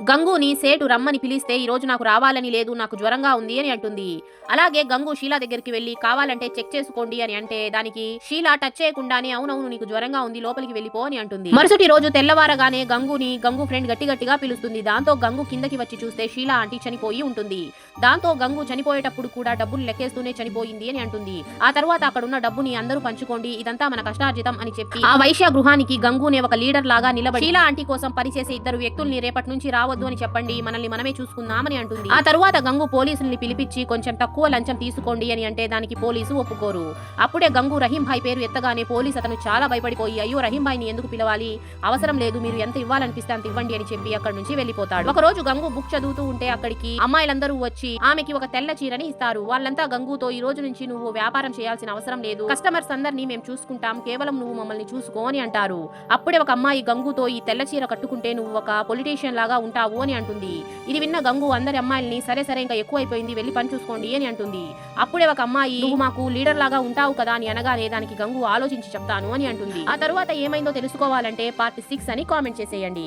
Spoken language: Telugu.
గంగూని సేటు రమ్మని పిలిస్తే ఈ రోజు నాకు రావాలని లేదు, నాకు జ్వరంగా ఉంది అని అంటుంది. అలాగే గంగు షీలా దగ్గరికి వెళ్లి కావాలంటే చెక్ చేసుకోండి అని అంటే దానికి షీలా టచ్ చేయకుండానే అవునవును నీకు జ్వరంగా ఉంది లోపలికి వెళ్ళిపో అని అంటుంది. మరుసటి రోజు తెల్లవారగానే గంగు ఫ్రెండ్ గట్టిగా పిలుస్తుంది. దాంతో గంగు కిందకి వచ్చి చూస్తే షీలా ఆంటీ చనిపోయి ఉంటుంది. దాంతో గంగు చనిపోయేటప్పుడు కూడా డబ్బులు లెక్కేస్తూనే చనిపోయింది అని అంటుంది. ఆ తర్వాత అక్కడున్న డబ్బుని అందరూ పంచుకోండి, ఇదంతా మన కష్టార్జితం అని చెప్పి ఆ వైశ్య గృహానికి గంగునే ఒక లీడర్ లాగా నిలబడి షీలా ఆంటీ కోసం పనిచేసే ఇద్దరు వ్యక్తుల్ని రేపటి నుంచి రావద్దు అని చెప్పండి, మనల్ని మనమే చూసుకుందామని అంటుంది. ఆ తరువాత గంగు పోలీసుల్ని పిలిపించి కొంచెం తక్కువ లంచం తీసుకోండి అని అంటే దానికి పోలీసు ఒప్పుకోరు. అప్పుడే గంగు రహీం భాయ్ పేరు ఎత్తగానే పోలీసు అతను చాలా భయపడిపోయి అయ్యో రహీం భాయ్ ని ఎందుకు పిలవాలి, అవసరం లేదు, మీరు ఎంత ఇవ్వాలనిపిస్తే అంత ఇవ్వండి అని చెప్పి అక్కడి నుంచి వెళ్ళిపోతాడు. ఒక రోజు గంగు బుక్ చదువుతూ ఉంటే అక్కడికి అమ్మాయిలందరూ వచ్చి ఆమెకి ఒక తెల్ల చీరని ఇస్తారు. వాళ్ళంతా గంగుతో ఈ రోజు నుంచి నువ్వు వ్యాపారం చేయాల్సిన అవసరం లేదు, కస్టమర్స్ అందరినీ మేము చూసుకుంటాం, కేవలం నువ్వు మమ్మల్ని చూసుకో అని అంటారు. అప్పుడే ఒక అమ్మాయి గంగుతో ఈ తెల్ల చీర కట్టుకుంటే నువ్వు ఒక పొలిటీషియన్ లాగా ఉంటావు అని అంటుంది. ఇది విన్న గంగు అందరి అమ్మాయిల్ని సరే ఇంకా ఎక్కువ అయిపోయింది, వెళ్ళి పని చూసుకోండి అని అంటుంది. అప్పుడే ఒక అమ్మాయి నువ్వు మాకు లీడర్ లాగా ఉంటావు కదా అని అనగానే దానికి గంగు ఆలోచించి చెప్తాను అని అంటుంది. ఆ తరువాత ఏమైందో తెలుసుకోవాలంటే పార్ట్ 6 అని కామెంట్ చేసేయండి.